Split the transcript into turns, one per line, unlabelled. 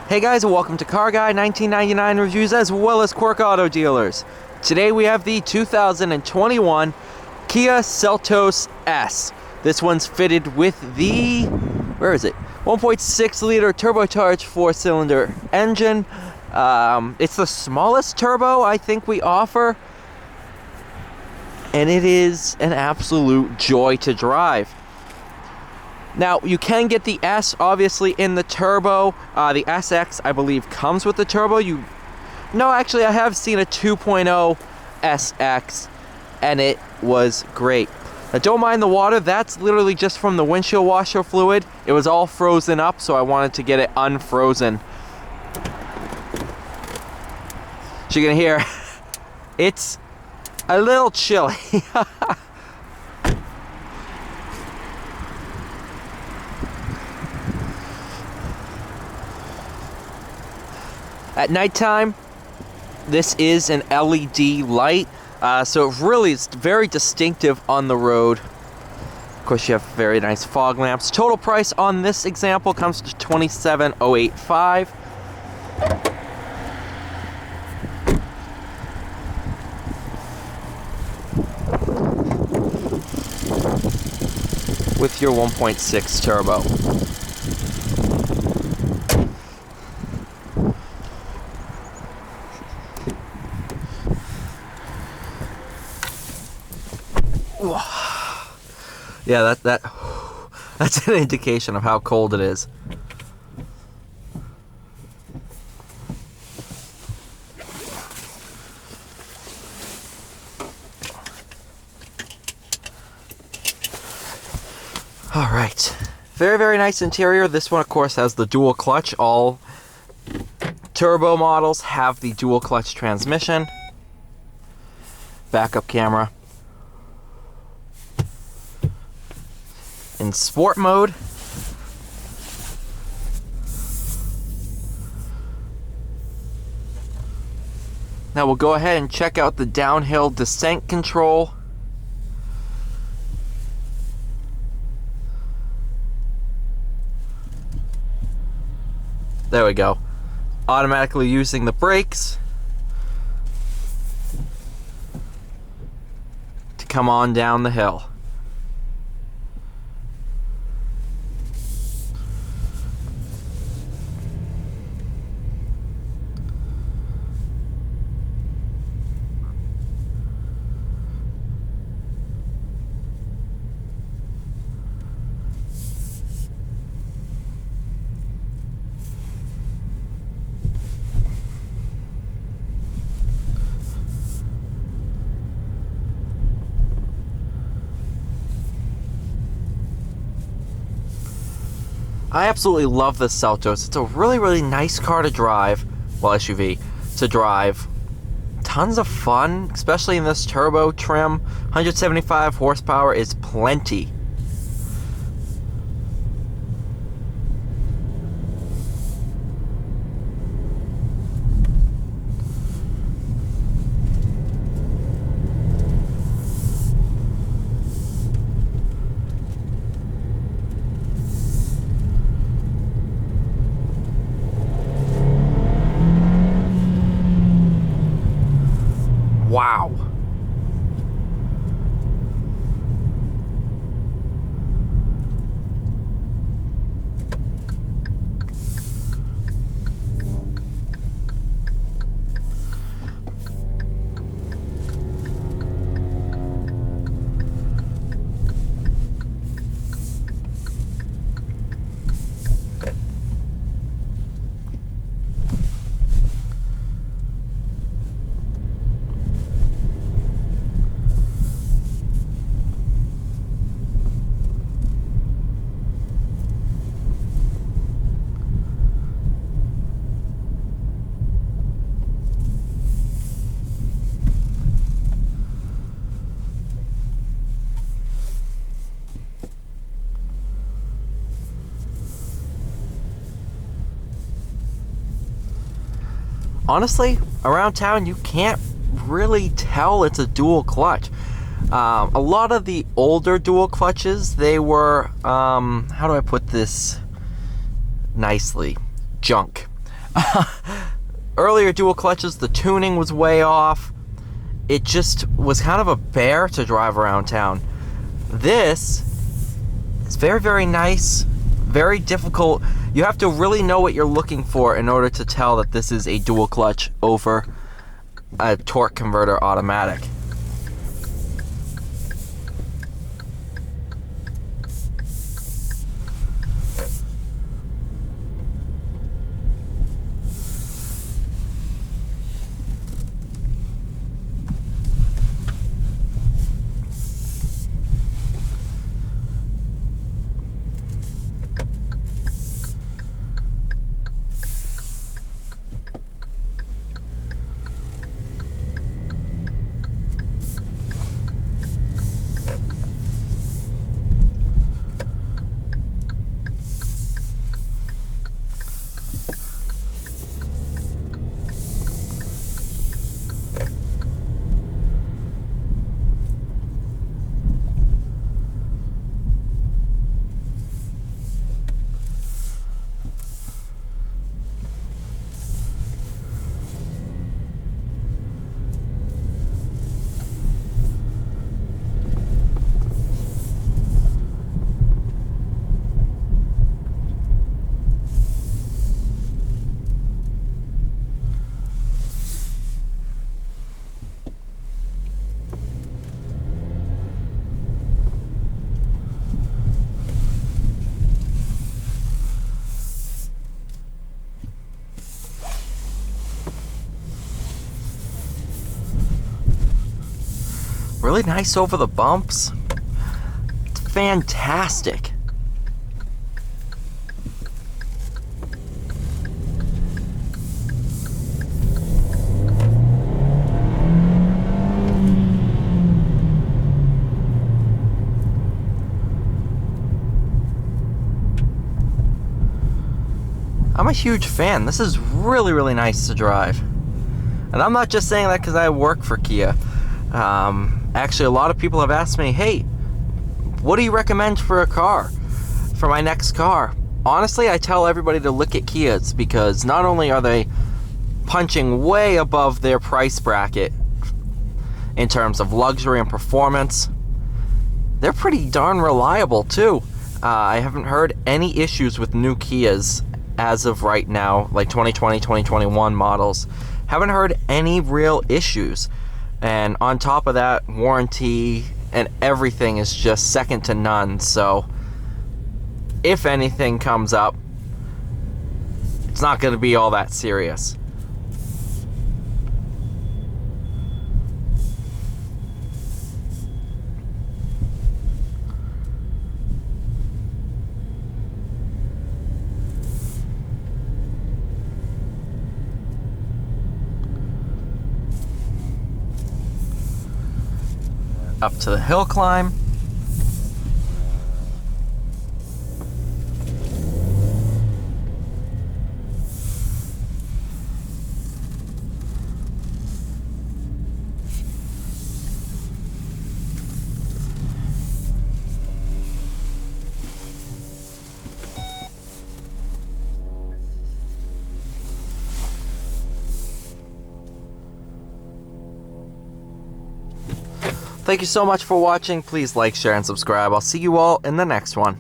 Hey guys, and welcome to Car Guy 1999 Reviews as well as Quirk Auto Dealers. Today we have the 2021 Kia Seltos S. This one's fitted with the, 1.6 liter turbocharged 4-cylinder engine. It's the smallest turbo I think we offer, and it is an absolute joy to drive. Now, you can get the S, obviously, in the turbo. The SX, I believe, comes with the turbo. No, actually, I have seen a 2.0 SX, and it was great. Now, don't mind the water. That's literally just from the windshield washer fluid. It was all frozen up, so I wanted to get it unfrozen. So you're going to hear, it's a little chilly. At nighttime, this is an LED light, so it really is very distinctive on the road. Of course, you have very nice fog lamps. Total price on this example comes to $27,085. With your 1.6 turbo. Yeah, that's an indication of how cold it is. All right, very, very nice interior. This one, of course, has the dual clutch. All turbo models have the dual clutch transmission. Backup camera. In sport mode, now we'll go ahead and check out the downhill descent control. There we go. Automatically using the brakes to come on down the hill. I absolutely love this Seltos. It's a really, really nice car to drive. Well, SUV to drive. Tons of fun, especially in this turbo trim. 175 horsepower is plenty. Wow. Honestly, around town you can't really tell it's a dual clutch. A lot of the older dual clutches, they were, how do I put this nicely? Junk. Earlier dual clutches, the tuning was way off. It just was kind of a bear to drive around town. This is very, very nice, very difficult. You have to really know what you're looking for in order to tell that this is a dual clutch over a torque converter automatic. Really nice over the bumps. It's fantastic. I'm a huge fan. This is really, really nice to drive. And I'm not just saying that because I work for Kia. Actually, a lot of people have asked me, hey, what do you recommend for a car, for my next car? Honestly, I tell everybody to look at Kias because not only are they punching way above their price bracket in terms of luxury and performance, they're pretty darn reliable too. I haven't heard any issues with new Kias as of right now, like 2020, 2021 models. Haven't heard any real issues. And on top of that, warranty and everything is just second to none. So if anything comes up, it's not going to be all that serious. Up to the hill climb. Thank you so much for watching. Please like, share, and subscribe. I'll see you all in the next one.